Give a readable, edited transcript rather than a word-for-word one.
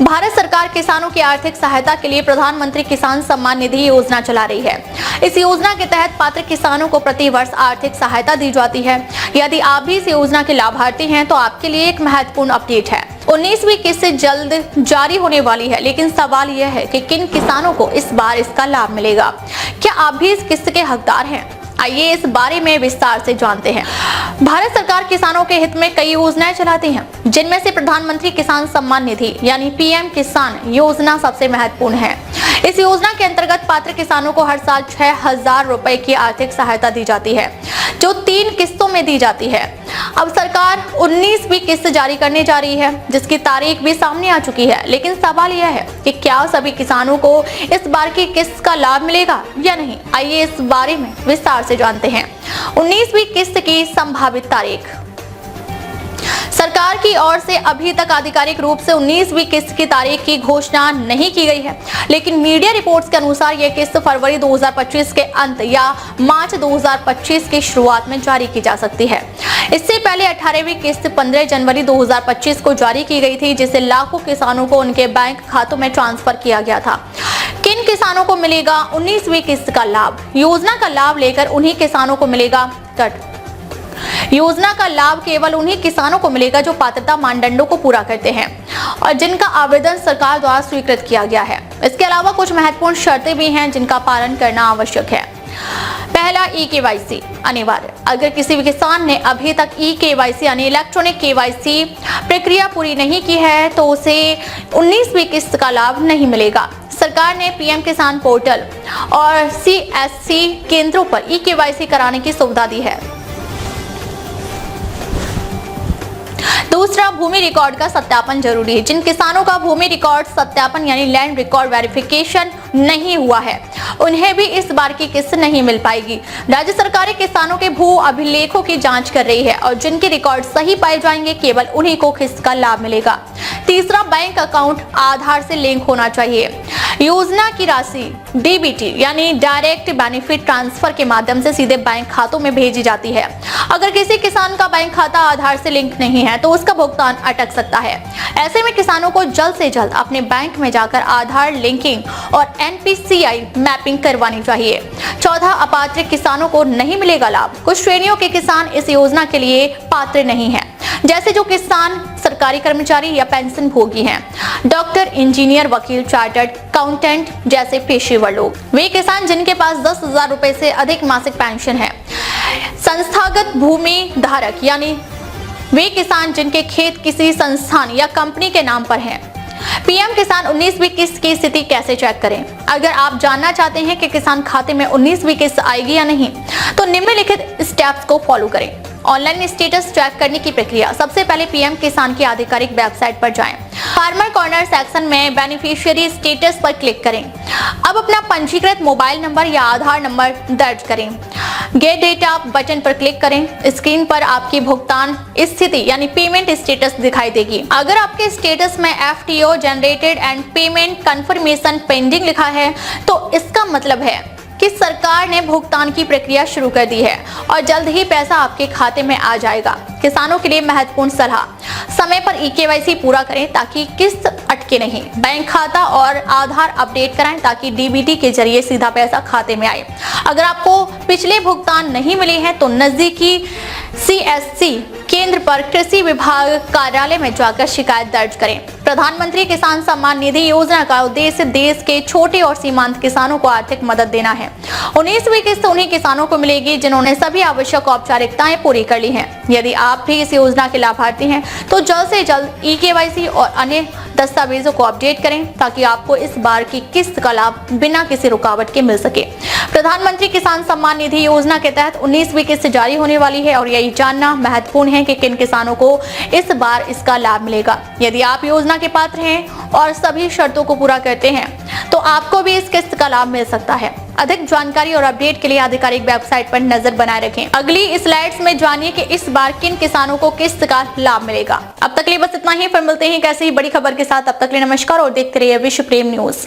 भारत सरकार किसानों की आर्थिक सहायता के लिए प्रधानमंत्री किसान सम्मान निधि योजना चला रही है। इस योजना के तहत पात्र किसानों को प्रति वर्ष आर्थिक सहायता दी जाती है। यदि आप भी इस योजना के लाभार्थी हैं तो आपके लिए एक महत्वपूर्ण अपडेट है। 19वीं किस्त जल्द जारी होने वाली है, लेकिन सवाल यह है कि किन किसानों को इस बार इसका लाभ मिलेगा। क्या आप भी इस किस्त के हकदार हैं? आइए इस बारे में विस्तार से जानते हैं। भारत सरकार किसानों के हित में कई योजनाएं चलाती है, जिनमें से प्रधानमंत्री किसान सम्मान निधि यानी पीएम किसान योजना सबसे महत्वपूर्ण है। इस योजना के अंतर्गत पात्र किसानों को हर साल 6,000 रुपए की आर्थिक सहायता दी जाती है, जो 3 किस्तों में दी जाती है। अब सरकार 19वीं किस्त जारी करने जा रही है, जिसकी तारीख भी सामने आ चुकी है। लेकिन सवाल यह है कि क्या सभी किसानों को इस बार की किस्त का लाभ मिलेगा या नहीं। आइए इस बारे में विस्तार से जानते हैं। 19वीं किस्त की संभावित तारीख। सरकार की ओर से अभी तक आधिकारिक रूप से 19वीं किस्त की तारीख की घोषणा नहीं की गई है, लेकिन मीडिया रिपोर्ट्स के अनुसार यह किस्त फरवरी 2025 के अंत या मार्च 2025 की शुरुआत में जारी की जा सकती है। इससे पहले 18वीं किस्त 15 जनवरी 2025 को जारी की गई थी, जिसे लाखों किसानों को उनके बैंक खातों में ट्रांसफर किया गया था। किन किसानों को मिलेगा 19वीं किस्त का लाभ? योजना का लाभ लेकर उन्हीं किसानों को मिलेगा कट। योजना का लाभ केवल उन्हीं किसानों को मिलेगा जो पात्रता मानदंडों को पूरा करते हैं और जिनका आवेदन सरकार द्वारा स्वीकृत किया गया है। इसके अलावा कुछ महत्वपूर्ण शर्तें भी हैं जिनका पालन करना आवश्यक है। पहला, ई-केवाईसी अनिवार्य। अगर किसी भी किसान ने अभी तक ई-केवाईसी यानी इलेक्ट्रॉनिक केवाईसी प्रक्रिया पूरी नहीं की है तो उसे 19वीं किस्त का लाभ नहीं मिलेगा। सरकार ने पीएम किसान पोर्टल और सीएससी केंद्रों पर ई-केवाईसी कराने की सुविधा दी है। दूसरा, भूमि रिकॉर्ड का सत्यापन जरूरी है। जिन किसानों का भूमि रिकॉर्ड सत्यापन यानी लैंड रिकॉर्ड वेरिफिकेशन नहीं हुआ है, उन्हें भी इस बार की किस्त नहीं मिल पाएगी। राज्य सरकारें किसानों के भू अभिलेखों की जांच कर रही है और जिनके रिकॉर्ड सही पाए जाएंगे केवल उन्हीं को किस्त का लाभ मिलेगा। तीसरा, बैंक अकाउंट आधार से लिंक होना चाहिए। योजना की राशि डीबीटी यानी डायरेक्ट बेनिफिट ट्रांसफर के माध्यम से सीधे बैंक खातों में भेजी जाती है। अगर किसी किसान का बैंक खाता आधार से लिंक नहीं है तो उसका भुगतान अटक सकता है। ऐसे में किसानों को जल्द से जल्द अपने बैंक में जाकर आधार लिंकिंग और एनपीसीआई मैपिंग करवानी चाहिए। चौथा, अपात्र किसानों को नहीं मिलेगा लाभ। कुछ श्रेणियों के किसान इस योजना के लिए पात्र नहीं है, जैसे जो किसान सरकारी कर्मचारी या पेंशन भोगी हैं, डॉक्टर, इंजीनियर, वकील, चार्टर्ड अकाउंटेंट जैसे पेशेवर लोग। वे किसान जिनके पास 10,000 रुपए से अधिक मासिक पेंशन है। संस्थागत भूमि धारक यानी वे किसान जिनके खेत किसी संस्थान या कंपनी के नाम पर हैं। पीएम किसान 19वीं किस्त की स्थिति कैसे चेक करें? अगर आप जानना चाहते हैं कि किसान खाते में 19वीं किस्त आएगी या नहीं, तो निम्नलिखित स्टेप्स को फॉलो करें। ऑनलाइन स्टेटस चेक करने की प्रक्रिया। सबसे पहले पीएम किसान की आधिकारिक वेबसाइट पर जाएं। फार्मर कॉर्नर सेक्शन में बेनिफिशियरी स्टेटस पर क्लिक करें। अब अपना पंजीकृत मोबाइल नंबर या आधार नंबर दर्ज करें। गेट डेटा बटन पर क्लिक करें। स्क्रीन पर आपकी भुगतान स्थिति यानी पेमेंट स्टेटस दिखाई देगी। अगर आपके स्टेटस में FTO generated and payment confirmation pending लिखा है तो इसका मतलब है कि सरकार ने भुगतान की प्रक्रिया शुरू कर दी है और जल्द ही पैसा आपके खाते में आ जाएगा। किसानों के लिए महत्वपूर्ण सलाह, समय पर ई-केवाईसी पूरा करें ताकि किस्त अटके नहीं। बैंक खाता और आधार अपडेट कराएं ताकि डीबीटी के जरिए सीधा पैसा खाते में आए। अगर आपको पिछले भुगतान नहीं मिले हैं तो नजदीकी सीएससी केंद्र पर कृषि विभाग कार्यालय में जाकर शिकायत दर्ज करें। प्रधानमंत्री किसान सम्मान निधि योजना का उद्देश्य देश के छोटे और सीमांत किसानों को आर्थिक मदद देना है। 19वीं किस्त उन्हीं किसानों को मिलेगी जिन्होंने सभी आवश्यक औपचारिकताएं पूरी कर ली हैं। यदि आप भी इस योजना के लाभार्थी हैं तो जल्द से जल्द ई-केवाईसी और अन्य दस्तावेजों को अपडेट करें ताकि आपको इस बार की किस्त का लाभ बिना किसी रुकावट के मिल सके। प्रधानमंत्री किसान सम्मान निधि योजना के तहत 19वीं किस्त जारी होने वाली है और यही जानना महत्वपूर्ण है कि किन किसानों को इस बार इसका लाभ मिलेगा। यदि आप योजना के पात्र हैं और सभी शर्तों को पूरा करते हैं तो आपको भी इस किस्त का लाभ मिल सकता है। अधिक जानकारी और अपडेट के लिए आधिकारिक वेबसाइट पर नजर बनाए रखें। अगली स्लाइड्स में जानिए कि इस बार किन किसानों को किस्त का लाभ मिलेगा। अब तक के लिए बस इतना ही, फिर मिलते हैं कैसे ही बड़ी खबर के साथ। अब तक के लिए नमस्कार और देखते रहिए विश्व प्रेम न्यूज।